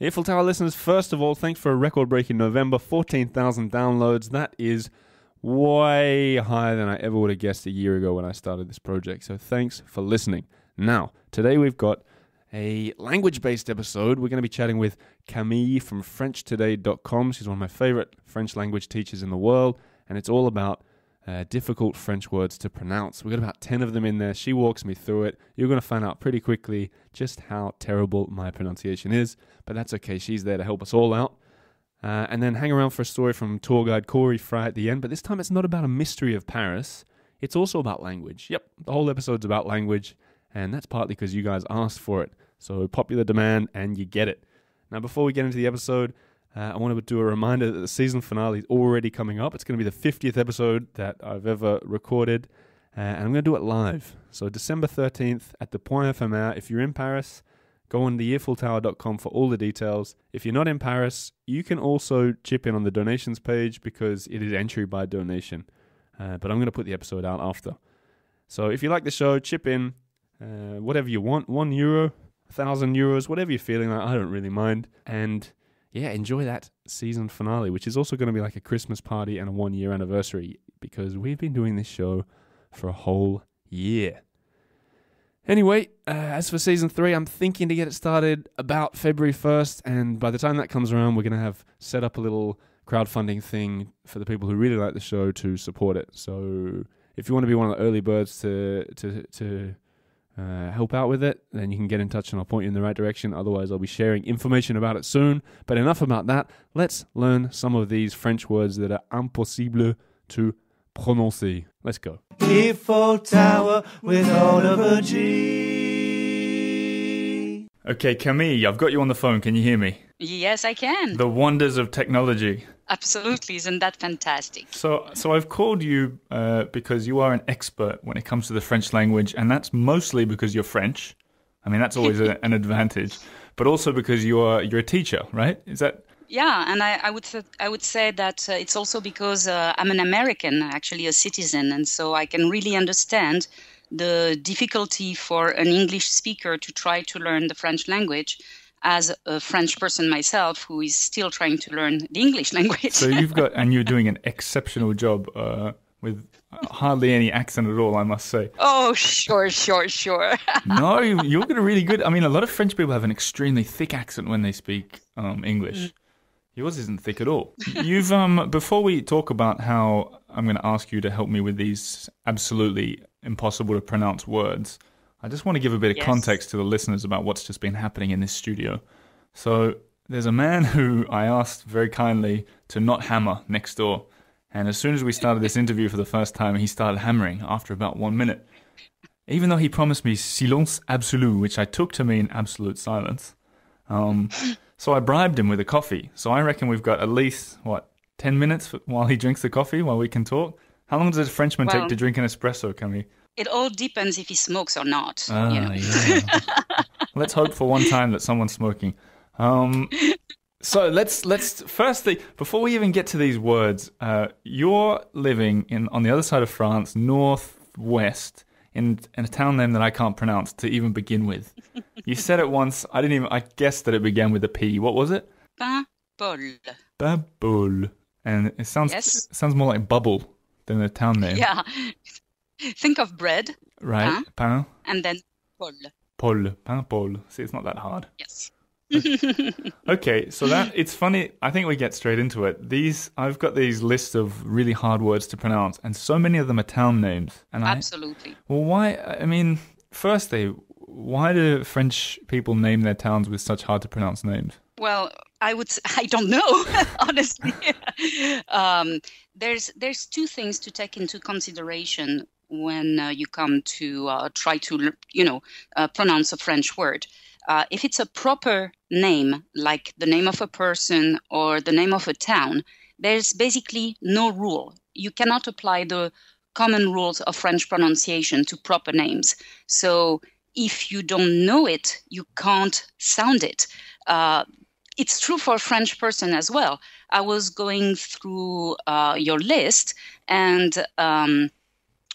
Earful Tower listeners, first of all, thanks for a record-breaking November, 14,000 downloads. That is way higher than I ever would have guessed a year ago when I started this project. So thanks for listening. Now, today we've got a language-based episode. We're going to be chatting with Camille from FrenchToday.com. She's one of my favorite French language teachers in the world, and it's all about difficult French words to pronounce. We've got about 10 of them in there. She walks me through it. You're going to find out pretty quickly just how terrible my pronunciation is, but that's okay. She's there to help us all out. And then hang around for a story from tour guide Corey Frye at the end, but this time it's not about a mystery of Paris. It's also about language. Yep, the whole episode's about language, and that's partly because you guys asked for it. So popular demand, and you get it. Now, before we get into the episode, I want to do a reminder that the season finale is already coming up. It's going to be the 50th episode that I've ever recorded, and I'm going to do it live. So December 13th at the Point Éphémère. If you're in Paris, go on the earfultower.com for all the details. If you're not in Paris, you can also chip in on the donations page because it is entry by donation. But I'm going to put the episode out after. So if you like the show, chip in whatever you want. €1, 1,000 euros, whatever you're feeling like. I don't really mind. And yeah, enjoy that season finale, which is also going to be like a Christmas party and a 1-year anniversary because we've been doing this show for a whole year. Anyway, as for season 3, I'm thinking to get it started about February 1st, and by the time that comes around, we're going to have set up a little crowdfunding thing for the people who really like the show to support it. So if you want to be one of the early birds to help out with it, then you can get in touch and I'll point you in the right direction. Otherwise, I'll be sharing information about it soon. But enough about that. Let's learn some of these French words that are impossible to prononcer. Let's go. Earful Tower with Oliver G. Okay, Camille, I've got you on the phone. Can you hear me? Yes, I can. The wonders of technology. Absolutely. Isn't that fantastic? So I've called you because you are an expert when it comes to the French language, and that's mostly because you're French. I mean, that's always an advantage, but also because you're a teacher, right? Is that? Yeah, and I would say that it's also because I'm an American, actually a citizen, and so I can really understand the difficulty for an English speaker to try to learn the French language as a French person myself who is still trying to learn the English language. So you're doing an exceptional job with hardly any accent at all, I must say. Oh, sure. No, you're really good. I mean, a lot of French people have an extremely thick accent when they speak English. Yours isn't thick at all. You've before we talk about how I'm going to ask you to help me with these absolutely impossible to pronounce words, I just want to give a bit of context to the listeners about what's just been happening in this studio. So there's a man who I asked very kindly to not hammer next door. And as soon as we started this interview for the first time, he started hammering after about 1 minute. Even though he promised me silence absolu, which I took to mean absolute silence. So I bribed him with a coffee. So I reckon we've got at least, 10 minutes while he drinks the coffee, while we can talk? How long does a Frenchman take to drink an espresso, Camille? It all depends if he smokes or not. Yeah. Let's hope for one time that someone's smoking. So let's firstly, before we even get to these words, you're living on the other side of France, northwest, in a town name that I can't pronounce to even begin with. You said it once. I guessed that it began with a P. What was it? Paimpol. Paimpol. And it sounds more like bubble than a town name. Yeah. Think of bread. Right. Pain. And then pol. Pol. Paimpol. See, it's not that hard. Yes. Okay, so it's funny. I think we get straight into it. I've got these lists of really hard words to pronounce, and so many of them are town names. And absolutely. Well, why? I mean, firstly, why do French people name their towns with such hard to pronounce names? Well, I don't know, honestly. There's two things to take into consideration when you come to try to pronounce a French word. If it's a proper name, like the name of a person or the name of a town, there's basically no rule. You cannot apply the common rules of French pronunciation to proper names. So if you don't know it, you can't sound it. It's true for a French person as well. I was going through your list and...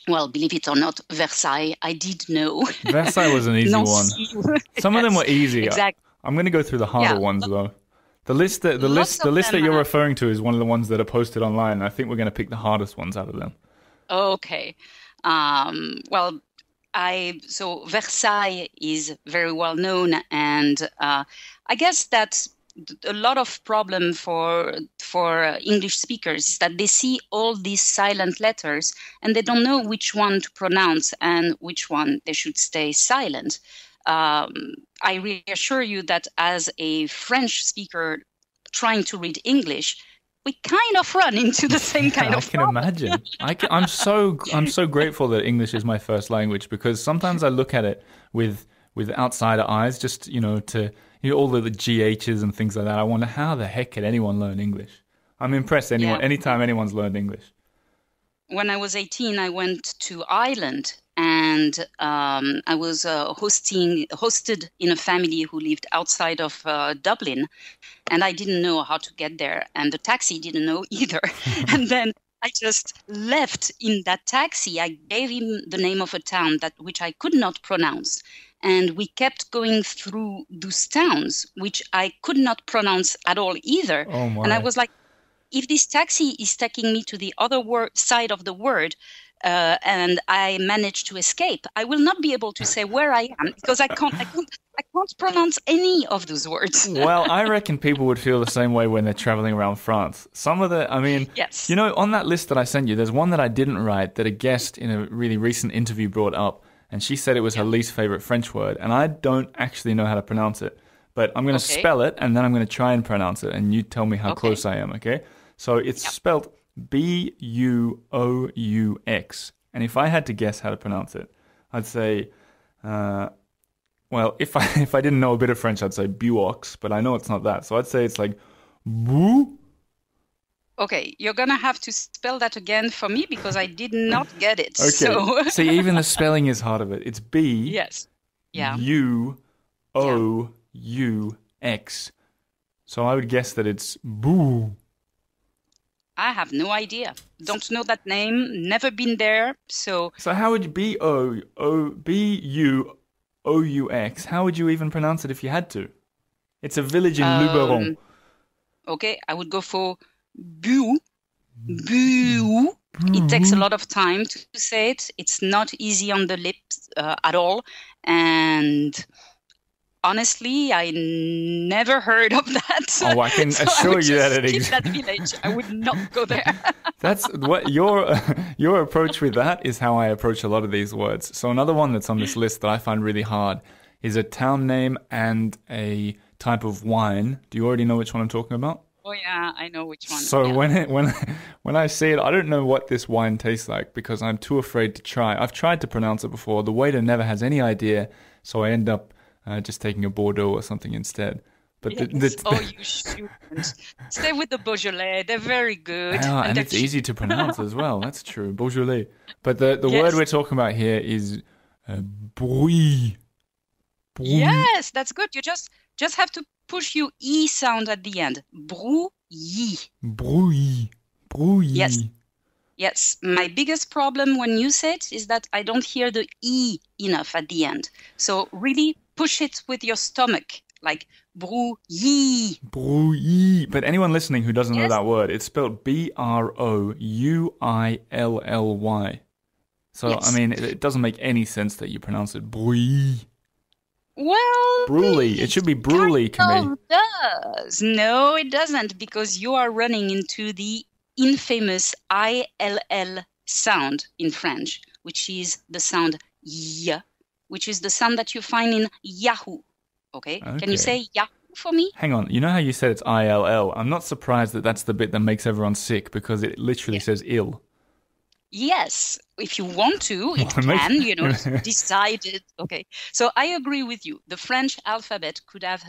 well, believe it or not, Versailles, I did know. Versailles was an easy one. Some of them were easy. Exactly. I'm going to go through the harder ones though. The list that you're referring to is one of the ones that are posted online. I think we're going to pick the hardest ones out of them. Okay. Well, so Versailles is very well known, and I guess that a lot of problem for English speakers is that they see all these silent letters and they don't know which one to pronounce and which one they should stay silent. I reassure you that as a French speaker trying to read English, we kind of run into the same kind of problem. Imagine. I'm so grateful that English is my first language, because sometimes I look at it with outsider eyes, just all the GHs and things like that. I wonder how the heck could anyone learn English? I'm impressed anytime anyone's learned English. When I was 18, I went to Ireland, and I was hosted in a family who lived outside of Dublin, and I didn't know how to get there, and the taxi didn't know either. And then I just left in that taxi. I gave him the name of a town which I could not pronounce. And we kept going through those towns, which I could not pronounce at all either. Oh my. And I was like, if this taxi is taking me to the other side of the word, and I manage to escape, I will not be able to say where I am, because I can't pronounce any of those words. Well, I reckon people would feel the same way when they're traveling around France. Yes. On that list that I sent you, there's one that I didn't write that a guest in a really recent interview brought up. And she said it was her least favorite French word. And I don't actually know how to pronounce it. But I'm going to spell it, and then I'm going to try and pronounce it. And you tell me how close I am, okay? So it's spelled Bouaux. And if I had to guess how to pronounce it, I'd say, if I didn't know a bit of French, I'd say Buoux. But I know it's not that. So I'd say it's like Buoux. Okay, you're going to have to spell that again for me, because I did not get it. Okay. So. See, even the spelling is hard of it. It's B. Yes. Yeah. Uoux. So I would guess that it's Buoux. I have no idea. Don't know that name. Never been there. So how would you Buoux? How would you even pronounce it if you had to? It's a village in Luberon. Okay, I would go for Buoux. Buoux. It takes a lot of time to say it. It's not easy on the lips at all. And honestly, I never heard of that. Oh, I can assure you that it exists. That village. I would not go there. That's what your approach with that is how I approach a lot of these words. So another one that's on this list that I find really hard is a town name and a type of wine. Do you already know which one I'm talking about? Oh yeah, I know which one. So when I see it, I don't know what this wine tastes like, because I'm too afraid to try. I've tried to pronounce it before. The waiter never has any idea, so I end up just taking a Bordeaux or something instead. But yes. You shouldn't. Stay with the Beaujolais. They're very good. And it's easy to pronounce as well. That's true, Beaujolais. But the word we're talking about here is Brouilly. Yes, that's good. You just have to push your E sound at the end. Brouilly. Brouilly. Yes. My biggest problem when you say it is that I don't hear the E enough at the end. So really push it with your stomach, like Brouilly. Brouilly. But anyone listening who doesn't know that word, it's spelled Brouilly. So, I mean, it doesn't make any sense that you pronounce it Brouilly. Well, Brouilly. It should be Brouilly, Camille. It does. No, it doesn't, because you are running into the infamous ILL sound in French, which is the sound Y, which is the sound that you find in Yahoo. Okay? Can you say Yahoo for me? Hang on. You know how you said it's ILL? I'm not surprised that that's the bit that makes everyone sick, because it literally says ill. Yes, if you want to, it can, decide it. Okay, so I agree with you. The French alphabet could have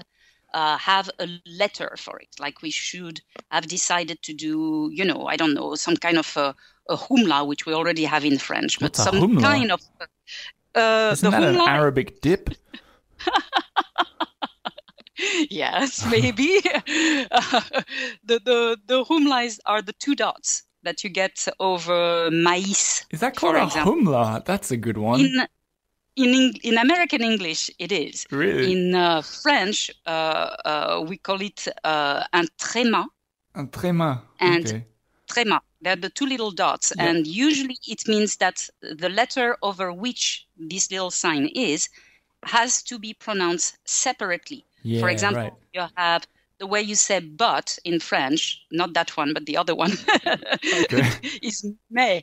a letter for it. Like we should have decided to do, I don't know, some kind of a humla, which we already have in French. What's but some humla? Kind of... Isn't that an Arabic dip? Yes, maybe. The humla are the two dots that you get over maïs. Is that called a humla? That's a good one. in American English, it is. Really? In French, we call it un tréma. Un tréma. And Okay. tréma. They're the two little dots. Yeah. And usually it means that the letter over which this little sign is has to be pronounced separately. Yeah, For example, right. you have the way you say but in French, not that one, but the other one, is mais,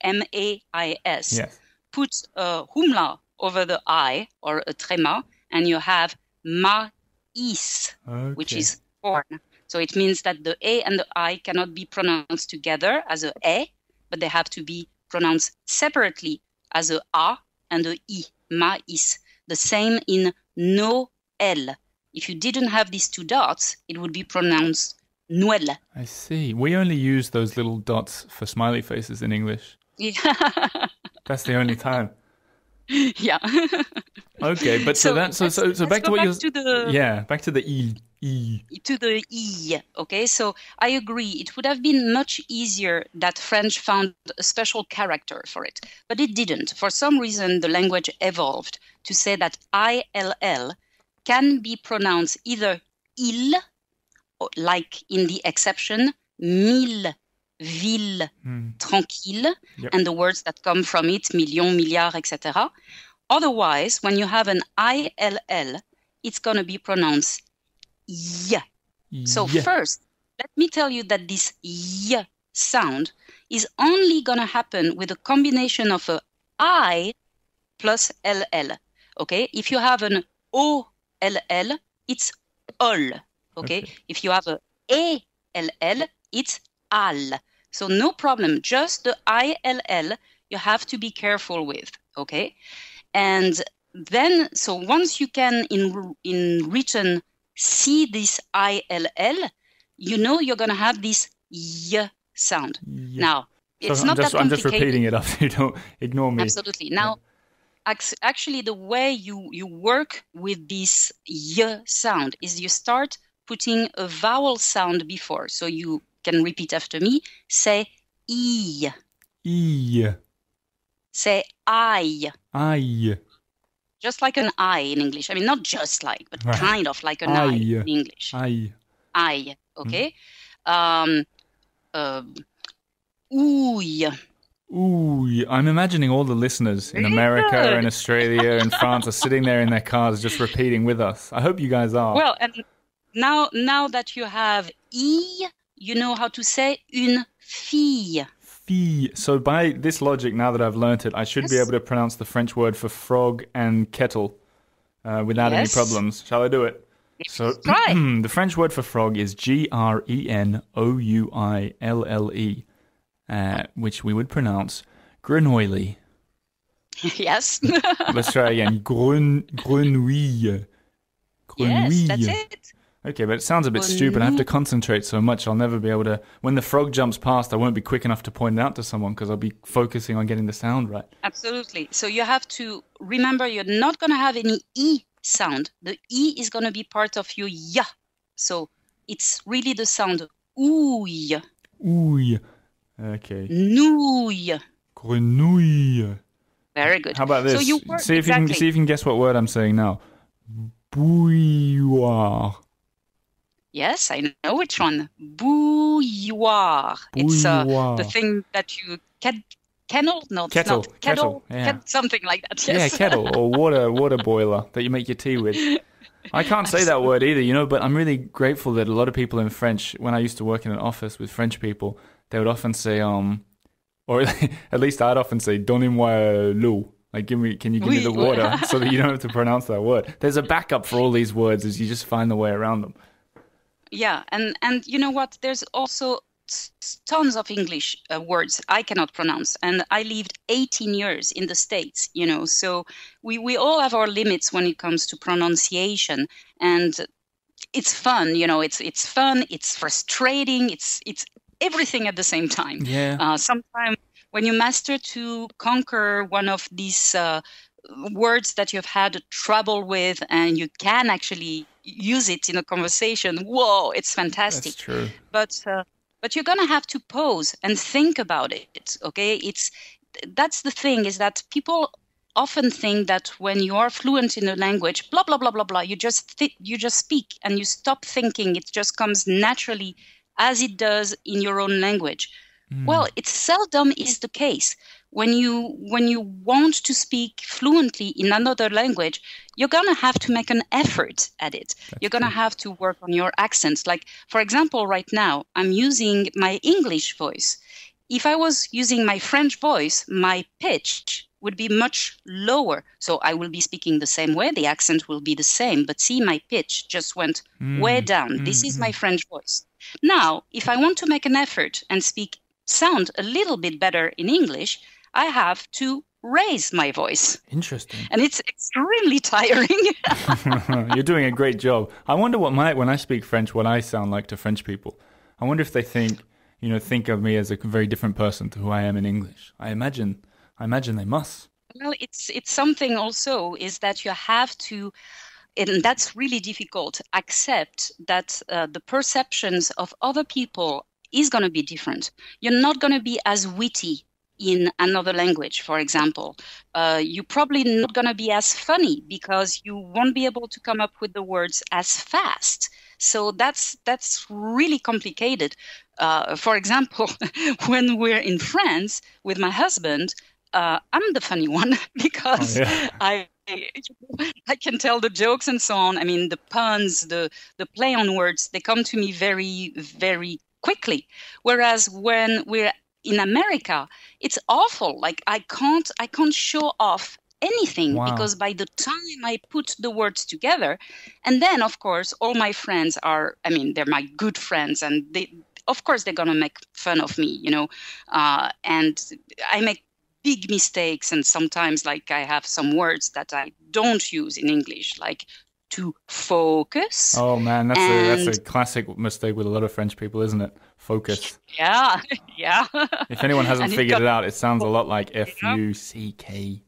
M-A-I-S. Yes. Put a umlaut over the I or a tréma, and you have maïs, which Okay. is corn. So it means that the A and the I cannot be pronounced together as a E, but they have to be pronounced separately as a A and a I, maïs. The same in Noël. If you didn't have these two dots, it would be pronounced Noël. I see. We only use those little dots for smiley faces in English. Yeah. That's the only time. Yeah. Okay, but so back to what you're back to the E. To the E, okay? So I agree. It would have been much easier that French found a special character for it, but it didn't. For some reason, the language evolved to say that ILL can be pronounced either il, or like in the exception, mille, ville, tranquille, and the words that come from it, million, milliard, etc. Otherwise, when you have an ILL, it's going to be pronounced y. So first, let me tell you that this y sound is only going to happen with a combination of a I plus LL. Okay? If you have an OLL, it's all. Okay? If you have a ALL, it's al. So no problem. Just the ILL you have to be careful with. Okay? And then, so once you can in written see this ILL, you know you're going to have this y sound. Yeah. Now, it's So not that I'm just complicated. repeating it after you don't ignore me. Absolutely. Now, actually, the way you work with this y sound is you start putting a vowel sound before. So you can repeat after me. Say E. E. Say I. I. Just like an I in English. I mean, not just like, but Right. kind of like an I in English. I. I. Okay? Ouille. Ooh, I'm imagining all the listeners in America good. and Australia and France are sitting there in their cars just repeating with us. I hope you guys are. Well, and now that you have E, you know how to say une fille. Fille. So by this logic, now that I've learnt it, I should be Yes. able to pronounce the French word for frog and kettle without any Yes. problems. Shall I do it? So Try. the French word for frog is Grenouille, which we would pronounce Grenouille. Yes. Let's try again. Grenouille. Yes, that's it. Okay, but it sounds a bit stupid. I have to concentrate so much. I'll never be able to... When the frog jumps past, I won't be quick enough to point it out to someone because I'll be focusing on getting the sound right. Absolutely. So you have to remember you're not going to have any E sound. The E is going to be part of your ya. So it's really the sound ouille, Ouille. Okay. nouille. Grenouille. Very good. How about this? So you work, see if you can guess what word I'm saying now. Bouilloire. Yes, I know which one. Bouilloire. It's Bouilloire. the thing that you kennel? No, it's Kettle. not. Kettle, yeah. Something like that. Yes. Yeah, kettle or water boiler that you make your tea with. I can't say that word either, but I'm really grateful that a lot of people in French, when I used to work in an office with French people, they would often say, or at least I'd often say, donnez-moi l'eau. Like, can you give me the water so that you don't have to pronounce that word. There's a backup for all these words is you just find the way around them. Yeah, and you know what? There's also tons of English words I cannot pronounce, and I lived 18 years in the States, so we all have our limits when it comes to pronunciation, and it's fun, it's fun, it's frustrating, it's everything at the same time. Yeah. Sometimes when you master to conquer one of these words that you've had trouble with, and you can actually use it in a conversation, whoa, it's fantastic. That's true. But you're going to have to pause and think about it, okay? That's the thing, is that people often think that when you are fluent in a language, blah, blah, blah, blah, blah, you just speak and you stop thinking. It just comes naturally as it does in your own language. Well, it seldom is the case. When you want to speak fluently in another language, you're going to have to make an effort at it. You're going to have to work on your accents. Like, for example, right now, I'm using my English voice. If I was using my French voice, my pitch would be much lower. So I will be speaking the same way. The accent will be the same. But see, my pitch just went way down. This is my French voice. Now, if I want to make an effort and sound a little bit better in English, I have to raise my voice. Interesting. And it's extremely tiring. You're doing a great job. I wonder when I speak French, what I sound like to French people. I wonder if they think of me as a very different person to who I am in English. I imagine they must. Well, it's something also is that you have to, and that's really difficult, accept that the perceptions of other people is going to be different. You're not going to be as witty in another language, for example. You're probably not going to be as funny because you won't be able to come up with the words as fast. So that's really complicated. For example, when we're in France with my husband, I'm the funny one because I can tell the jokes and so on. I mean, the puns, the play on words, they come to me very, very quickly. Whereas when we're in America, it's awful. Like I can't show off anything because by the time I put the words together, and then of course all my friends they're my good friends, and they're gonna make fun of me, and I make big mistakes, and sometimes like I have some words that I don't use in English, like to focus. Oh man, that's a classic mistake with a lot of French people, isn't it? Focus. Yeah. If anyone hasn't figured it out, it sounds a lot like F-U-C-K-U-S.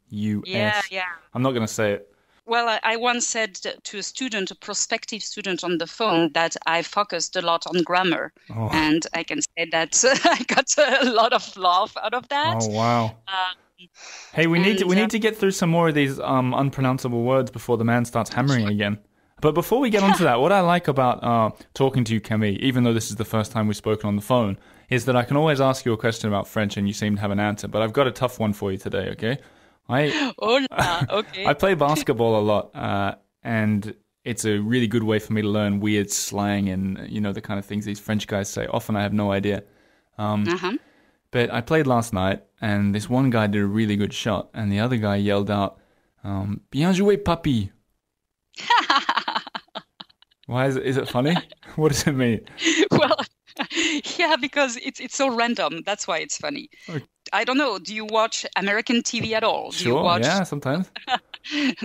Yeah. I'm not going to say it. Well, I once said to a prospective student on the phone, that I focused a lot on grammar. Oh. And I can say that I got a lot of laugh out of that. Oh, wow. Hey, we need to get through some more of these unpronounceable words before the man starts hammering again. But before we get onto that, what I like about talking to you, Camille, even though this is the first time we've spoken on the phone, is that I can always ask you a question about French and you seem to have an answer. But I've got a tough one for you today, okay? Okay. I play basketball a lot, and it's a really good way for me to learn weird slang and, the kind of things these French guys say. Often I have no idea. But I played last night, and this one guy did a really good shot, and the other guy yelled out, "Bien joué, papi." Why is it funny? What does it mean? Well, yeah, because it's so random. That's why it's funny. Okay. I don't know. Do you watch American TV at all? Yeah, sometimes.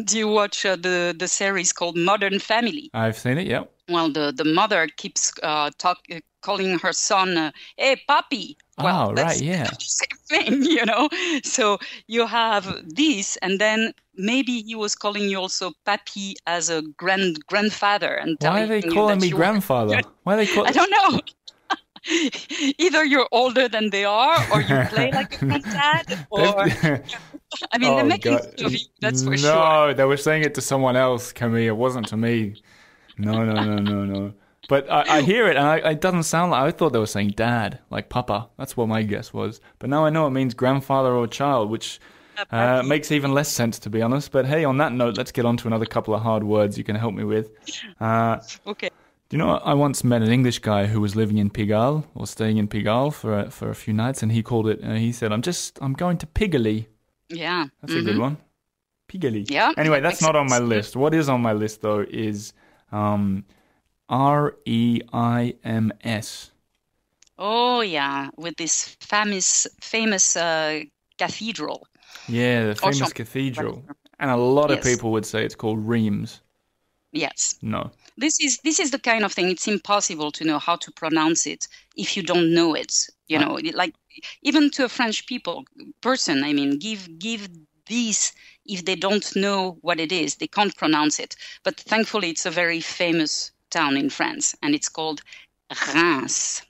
Do you watch the series called Modern Family? I've seen it, yeah. Well, the mother keeps calling her son, "Hey, papi." Well, right, yeah. The same thing, So you have this, and then maybe he was calling you also papi as a grandfather. And why are they calling me grandfather? Why are they I don't know. Either you're older than they are, or you play like a granddad, or they're making fun of you. That's for sure. No, they were saying it to someone else, Camille. It wasn't to me. No. But I hear it, and it doesn't sound like... I thought they were saying dad, like papa. That's what my guess was. But now I know it means grandfather or child, which makes even less sense, to be honest. But hey, on that note, let's get on to another couple of hard words you can help me with. Okay. Do you know, I once met an English guy who was living in Pigalle, or staying in Pigalle for a few nights, and he called it... he said, I'm going to Pigalle. Yeah. That's a good one. Pigalle. Yeah. Anyway, that's not on my list. What is on my list, though, is... Reims. Oh, yeah, with this famous cathedral. Yeah, the famous cathedral. And a lot of people would say it's called Reims. Yes. No. This is the kind of thing, it's impossible to know how to pronounce it if you don't know it. Like even to a French person, give this, if they don't know what it is, they can't pronounce it. But thankfully, it's a very famous town in France, and it's called Reims.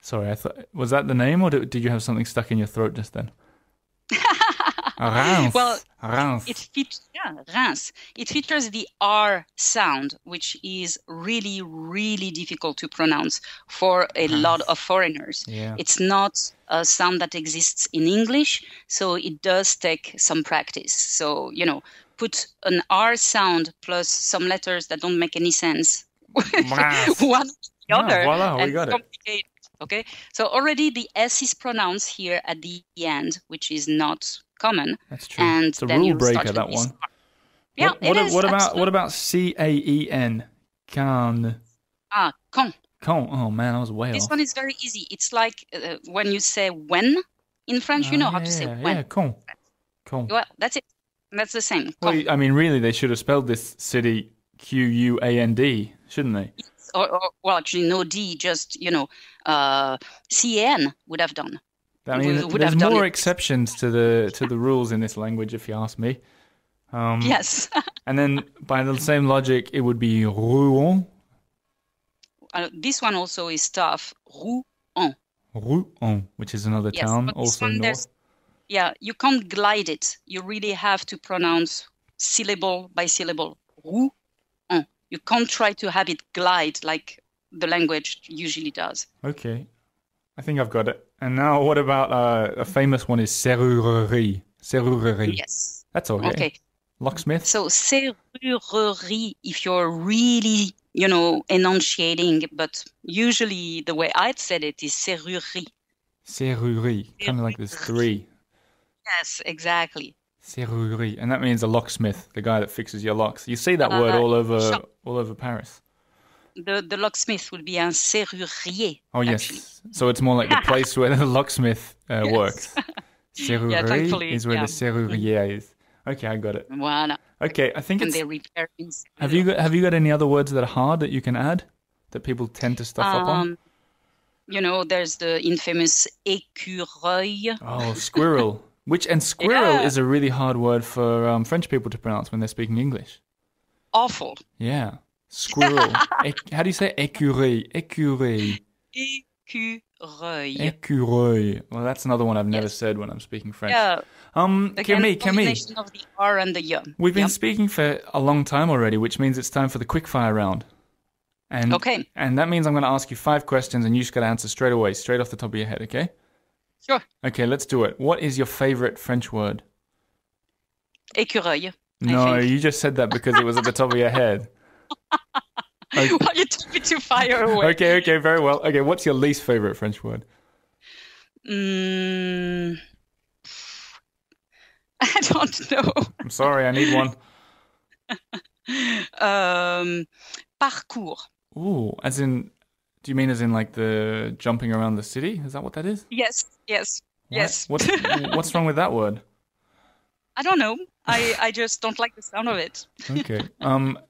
Sorry, was that the name, or did you have something stuck in your throat just then? Reims. Well, Reims. Reims. It features the R sound, which is really, really difficult to pronounce for a lot of foreigners. Yeah. It's not a sound that exists in English, so it does take some practice. So, put an R sound plus some letters that don't make any sense. One or the other. Voila, we and got it. complicate. Okay, so already the S is pronounced here at the end, which is not common. That's true. And It's a then rule you start breaker, with that this one. R. Yeah, What about Caen? Caen. Caen. Caen. Oh man, I was way This off. one is very easy. It's like when you say when in French, you know how to say when. Yeah, Caen. Caen. Well, that's it. That's the same. Well, Caen. I mean, really, they should have spelled this city Quand, shouldn't they? Well, actually, no D, just, CAN would have done. I mean, Would there's have done more it. exceptions to the rules in this language, if you ask me. Yes. And then, by the same logic, it would be Rouen. This one also is tough. Rouen. Rouen, which is another Yes, town, but this also one, north. Yeah, you can't glide it. You really have to pronounce syllable by syllable. Rouen. You can't try to have it glide like the language usually does. Okay, I think I've got it. And now, what about a famous one is Serrurerie. Serrurerie. Yes. That's okay. Okay. Locksmith. So serrurerie, if you're really, enunciating, but usually the way I'd said it is serrurerie. Serrurerie. Kind of like there's three. Yes, exactly. Serrurerie. And that means a locksmith, the guy that fixes your locks. You see that word all over Paris. The locksmith would be un serrurier. Oh, yes. Actually. So it's more like the place where the locksmith works. Serrurerie thankfully, is where the serrurier is. Okay, I got it. Voilà. Okay, I think And it's... they repair things. Have you got any other words that are hard that you can add that people tend to stuff up on? There's the infamous Ecureuil. Oh, squirrel. Squirrel Yeah. is a really hard word for French people to pronounce when they're speaking English. Awful. Yeah. Squirrel. How do you say Ecureuil? Ecureuil. Ecureuil. Ecureuil. Well, that's another one I've never said when I'm speaking French. Yeah. Again, Camille. combination of the R and the Y. We've been speaking for a long time already, which means it's time for the quickfire round. And, Okay. And that means I'm going to ask you 5 questions and you just got to answer straight away, straight off the top of your head, okay? Sure. Okay, let's do it. What is your favorite French word? Ecureuil. No, you just said that because it was at the top of your head. Okay. Well, you took me too far away. Okay, very well. Okay, what's your least favorite French word? I don't know. I'm sorry, I need one. Parcours. Ooh, do you mean as in like the jumping around the city? Is that what that is? Yes. What? What's wrong with that word? I don't know. I just don't like the sound of it. Okay.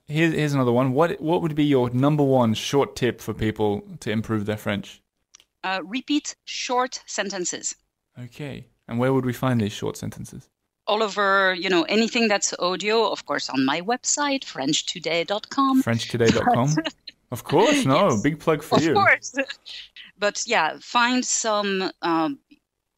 Here's another one. What would be your number one short tip for people to improve their French? Repeat short sentences. Okay. And where would we find these short sentences? All over, anything that's audio, of course, on my website, FrenchToday.com. FrenchToday.com? Of course, no. Yes. Big plug for you. Of course. But yeah, find some...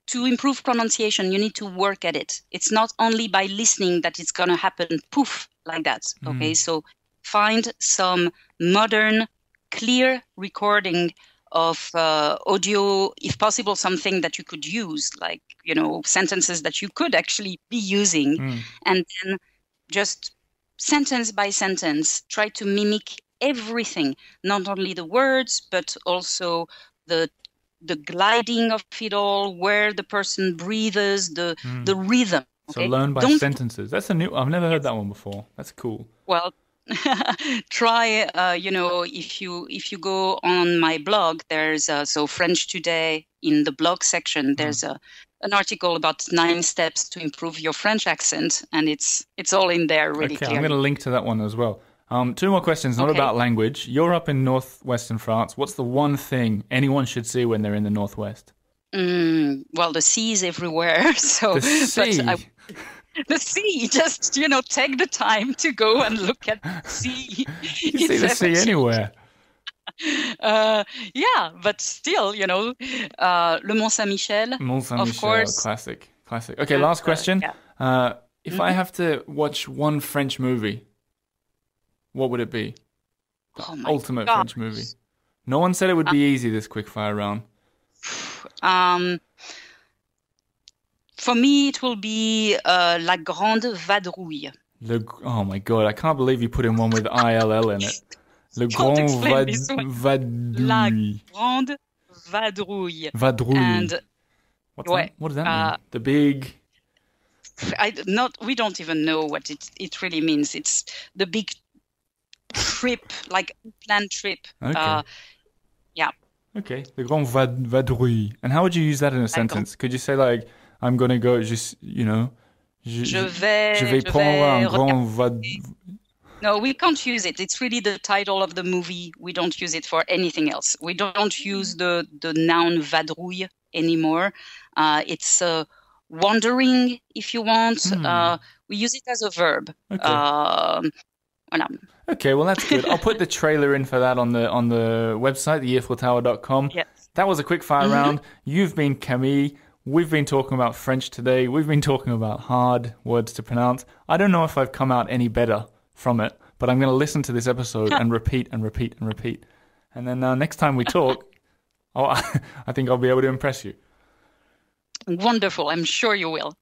to improve pronunciation, you need to work at it. It's not only by listening that it's going to happen poof like that. Okay, so find some modern, clear recording of audio, if possible, something that you could use, like, sentences that you could actually be using. And then just sentence by sentence, try to mimic everything, not only the words, but also the gliding of it all, where the person breathes, the rhythm. Okay? So learn by sentences. That's I've never heard that one before. That's cool. Well, try, if you go on my blog, there's, so French Today, in the blog section, there's an article about 9 steps to improve your French accent, and it's all in there really Okay, clearly. I'm going to link to that one as well. 2 more questions, not about language. You're up in northwestern France. What's the one thing anyone should see when they're in the northwest? Well, the sea is everywhere. So, The sea? the sea, just, take the time to go and look at the sea. You can see the sea anywhere. Yeah, but still, Le Mont Saint-Michel. Mont Saint-Michel, of course. classic. Okay, last question. Yeah. If I have to watch one French movie, what would it be? Oh my Ultimate gosh. French movie. No one said it would be easy, this quickfire round. For me, it will be La Grande Vadrouille. Oh my god, I can't believe you put in one with ILL in it. Le Can't Grand explain this one. La Vadrouille. Grande Vadrouille. Vadrouille. And What does that mean? The big... we don't even know what it really means. It's the big trip, like planned trip. Okay. Yeah. Okay, le grand vadrouille. And how would you use that in a sentence? Could you say like, I'm gonna go, just, you know, Je vais prendre un grand regarder. No, we can't use it. It's really the title of the movie. We don't use it for anything else. We don't use the noun vadrouille anymore. It's wandering, if you want. We use it as a verb. Okay. Voilà. Okay, well that's good. I'll put the trailer in for that on the website, the earfultower.com. Yes. That was a quick fire round. You've been Camille. We've been talking about French today. We've been talking about hard words to pronounce. I don't know if I've come out any better from it, but I'm going to listen to this episode and repeat and repeat and repeat. And then next time we talk, I think I'll be able to impress you. Wonderful. I'm sure you will.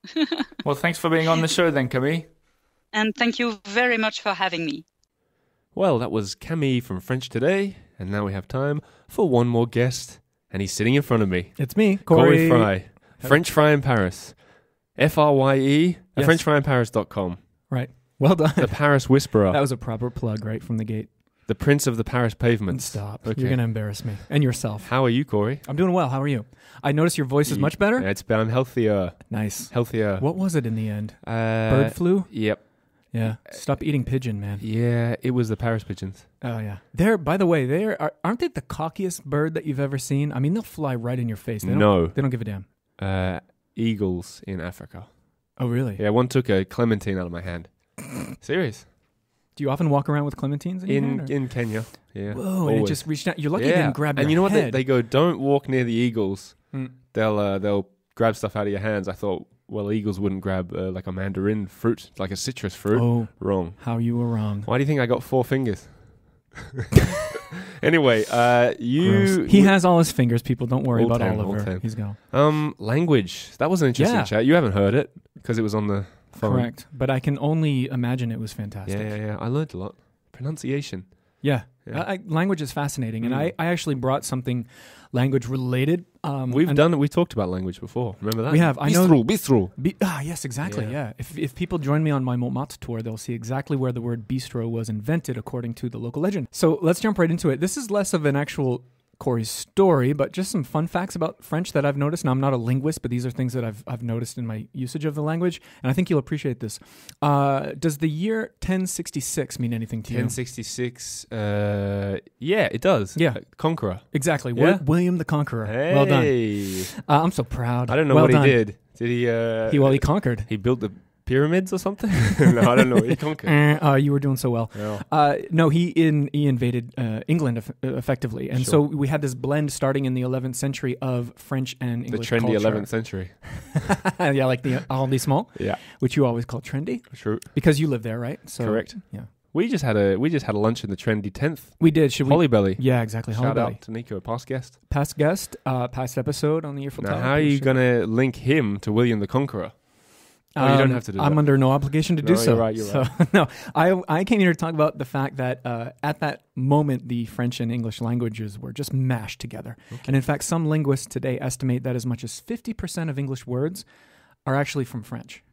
Well, thanks for being on the show then, Camille. And thank you very much for having me. Well, that was Camille from French Today, and now we have time for one more guest, and he's sitting in front of me. It's me, Corey Frye. French Fry in Paris. FRYE, Yes. FrenchFryInParis.com. Right. Well done. The Paris Whisperer. That was a proper plug right from the gate. The Prince of the Paris Pavements. Stop. Okay. You're going to embarrass me. And yourself. How are you, Corey? I'm doing well. How are you? I notice your voice is much better. I'm healthier. Nice. Healthier. What was it in the end? Bird flu? Yep. Yeah. Stop eating pigeon, man. Yeah, it was the Paris pigeons. Oh, yeah. By the way, aren't they the cockiest bird that you've ever seen? I mean, they'll fly right in your face. They don't give a damn. Eagles in Africa. Oh, really? Yeah, one took a clementine out of my hand. Serious. Do you often walk around with clementines in your hand? In Kenya. Yeah. Whoa, and it always. just reached out. You're lucky it didn't grab your And you know what? head. They go, don't walk near the eagles. They'll grab stuff out of your hands. I thought, well, eagles wouldn't grab like a mandarin fruit, like a citrus fruit. Oh. Wrong. How you were wrong. Why do you think I got 4 fingers? Anyway, He has all his fingers, people. Don't worry about Old Oliver. time. He's gone. Language. That was an interesting chat. You haven't heard it because it was on the phone. Correct. But I can only imagine it was fantastic. Yeah. I learned a lot. Pronunciation. Yeah. Yeah. Language is fascinating. And I actually brought something language related. We talked about language before. Remember that? We have. Bistro. Yes, exactly. Yeah. If people join me on my Montmartre tour, they'll see exactly where the word bistro was invented according to the local legend. So let's jump right into it. This is less of an actual Corey's story, but just some fun facts about French that I've noticed. Now, I'm not a linguist, but these are things that I've noticed in my usage of the language, and I think you'll appreciate this. Does the year 1066 mean anything to you? 1066. Yeah, it does. Yeah. Conqueror. Exactly. Yeah. William the Conqueror. Hey. Well done. I'm so proud. I don't know well what done. he did. Did he? He conquered. He built the pyramids or something? No, I don't know. He conquered. You were doing so well. Yeah. No, he invaded England effectively. And so we had this blend starting in the 11th century of French and English the trendy culture. 11th century. Yeah, like the arrondissement, Yeah. which you always call trendy. True. Because you live there, right? So, Correct. Yeah. We just had a lunch in the trendy 10th. We did. Should we? Holly Belly. Yeah, exactly. Holly Shout Belly. out to Nico, past guest. Past guest, past episode on the Earful Now, Tower. how are you going to link him to William the Conqueror? Oh, you don't have to do that. I'm under no obligation to do so. You're right. No, I came here to talk about the fact that at that moment, the French and English languages were just mashed together. Okay. And in fact, some linguists today estimate that as much as 50% of English words are actually from French.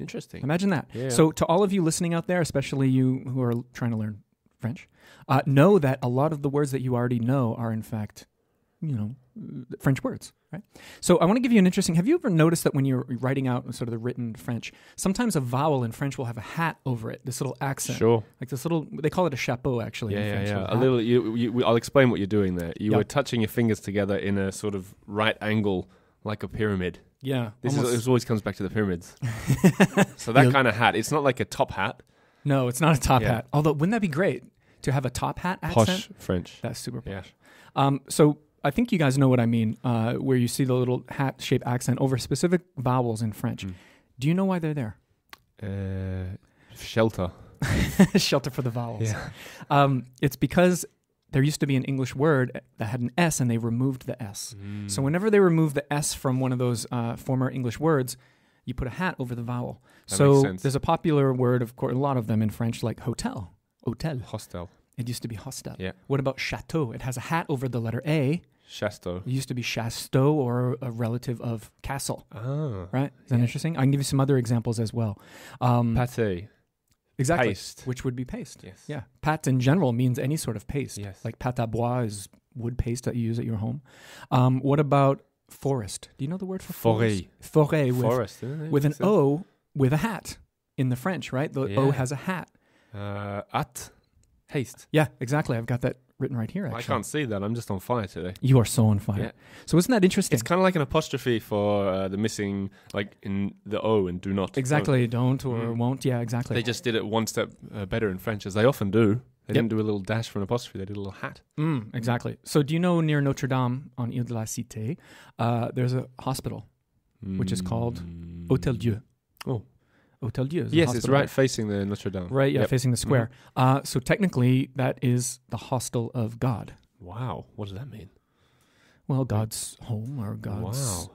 Interesting. Imagine that. Yeah. So to all of you listening out there, especially you who are trying to learn French, know that a lot of the words that you already know are in fact, French words, right? So I want to give you an interesting... Have you ever noticed that when you're writing out sort of the written French, sometimes a vowel in French will have a hat over it, this little accent. Sure. Like this little... They call it a chapeau, actually. in French, Yeah. hat. A little. I'll explain what you're doing there. You Yep. were touching your fingers together in a sort of right angle, like a pyramid. Yeah. This always comes back to the pyramids. So that kind of hat. It's not like a top hat. No, it's not a top Yeah. hat. Although, wouldn't that be great to have a top hat accent? Posh French. That's super posh. Yeah. So I think you guys know what I mean, where you see the little hat-shaped accent over specific vowels in French. Do you know why they're there? Shelter. Shelter for the vowels. Yeah. It's because there used to be an English word that had an S and they removed the S. So whenever they remove the S from one of those former English words, you put a hat over the vowel. That makes sense. There's a popular word, of course, a lot of them in French, like hotel. Hotel. Hostel. It used to be hostel. Yeah. What about chateau? It has a hat over the letter A. Chasteau. It used to be chasteau or a relative of castle. Ah. Right? Is that interesting? I can give you some other examples as well. Pâté. Exactly. Paste. Which would be paste. Yes. Yeah. Pâte in general means any sort of paste. Yes. Like pâte à bois is wood paste that you use at your home. What about forest? Do you know the word for forest? Forêt. Forêt Forest, isn't it? with an O with a hat in the French, right? The O has a hat. At. Haste. Yeah, exactly. I've got that written right here, actually. I can't see that. I'm just on fire today. You are so on fire. Yeah. So isn't that interesting? It's kind of like an apostrophe for the missing, like in the O and do not. Exactly. Don't or won't. Yeah, exactly. They just did it one step better in French, as they often do. They didn't do a little dash for an apostrophe. They did a little hat. Exactly. So do you know near Notre Dame on Ile de la Cité, there's a hospital, which is called Hôtel Dieu. Oh. Hôtel Dieu. Yes, it's right facing the Notre Dame. Right, yeah, Yep. facing the square. So technically, that is the hostel of God. Wow. What does that mean? Well, God's home or God's... Wow.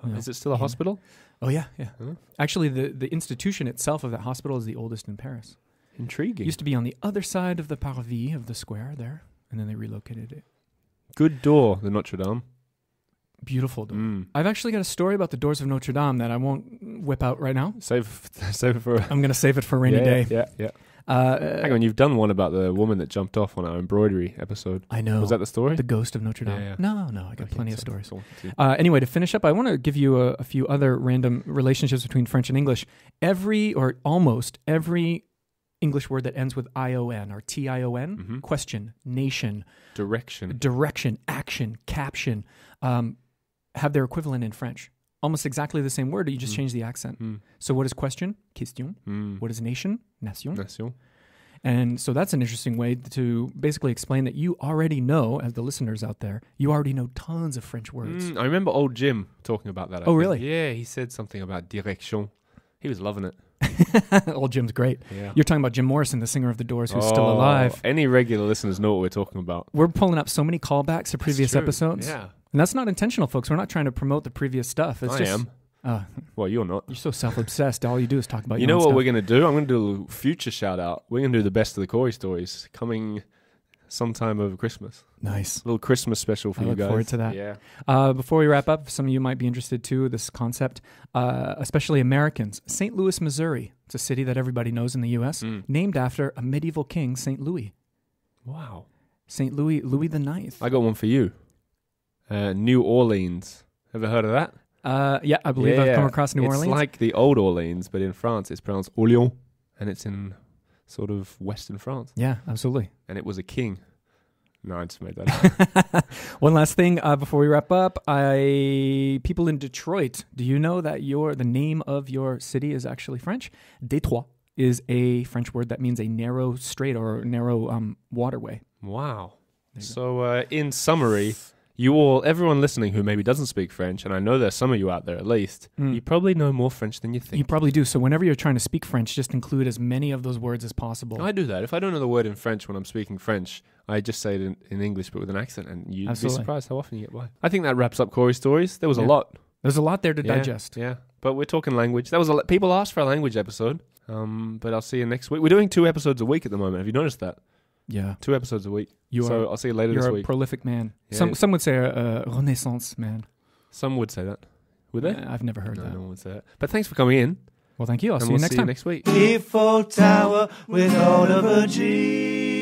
you know, Is it still a hospital? Oh, yeah, yeah. Huh? Actually, the institution itself of that hospital is the oldest in Paris. It Intriguing. used to be on the other side of the parvis of the square there, and then they relocated it. Good door, the Notre Dame. Beautiful door. I've actually got a story about the doors of Notre Dame that I won't whip out right now. Save it for... I'm going to save it for a rainy day. Yeah. Hang on, you've done one about the woman that jumped off on our embroidery episode. I know. Was that the story? The ghost of Notre Dame? Yeah. No, I got plenty of so- stories. so- Anyway, to finish up, I want to give you a few other random relationships between French and English. Every, or almost every English word that ends with ION or TION, question, nation, direction, action, caption, have their equivalent in French. Almost exactly the same word, you just change the accent. So what is question? Question. What is nation? Nation. Nation. And so that's an interesting way to basically explain that you already know, as the listeners out there, you already know tons of French words. I remember old Jim talking about that. I Oh, think. really? Yeah, he said something about direction. He was loving it. Old Jim's great. Yeah. You're talking about Jim Morrison, the singer of The Doors, who's still alive. Any regular listeners know what we're talking about. We're pulling up so many callbacks to previous true. episodes. Yeah. And that's not intentional, folks. We're not trying to promote the previous stuff. It's I just, am. Well, you're not. You're so self-obsessed. All you do is talk about You your know own what stuff. we're going to do? I'm going to do a little future shout out. We're going to do the best of the Corey stories coming sometime over Christmas. Nice. A little Christmas special for I you look guys. forward to that. Yeah. Before we wrap up, some of you might be interested too, this concept, especially Americans. St. Louis, Missouri. It's a city that everybody knows in the U.S., named after a medieval king, St. Louis. Wow. St. Louis the Ninth. I got one for you. New Orleans. Ever heard of that? Yeah, I believe I've come across New Orleans. It's like the old Orleans, but in France it's pronounced Orléans, and it's in sort of western France. Yeah, absolutely. And it was a king. No, I just made that up. One last thing before we wrap up. People in Detroit, do you know that the name of your city is actually French? Détroit is a French word that means a narrow strait or narrow waterway. Wow. So in summary, everyone listening who maybe doesn't speak French, and I know there's some of you out there at least, you probably know more French than you think. You probably do. So whenever you're trying to speak French, just include as many of those words as possible. I do that. If I don't know the word in French when I'm speaking French, I just say it in English but with an accent, and you'd be surprised how often you get by. I think that wraps up Corey's stories. There was a lot. There's a lot there to digest. Yeah, but we're talking language. That was people asked for a language episode, but I'll see you next week. We're doing 2 episodes a week at the moment. Have you noticed that? Yeah. 2 episodes a week. So I'll see you later this You're week. a prolific man. Yeah. Some would say a Renaissance man. Some would say that. Would they? I've never heard that. No one would say that. But thanks for coming in. Well, thank you. I'll and see you we'll next see time. you next week. Earful Tower with Oliver G.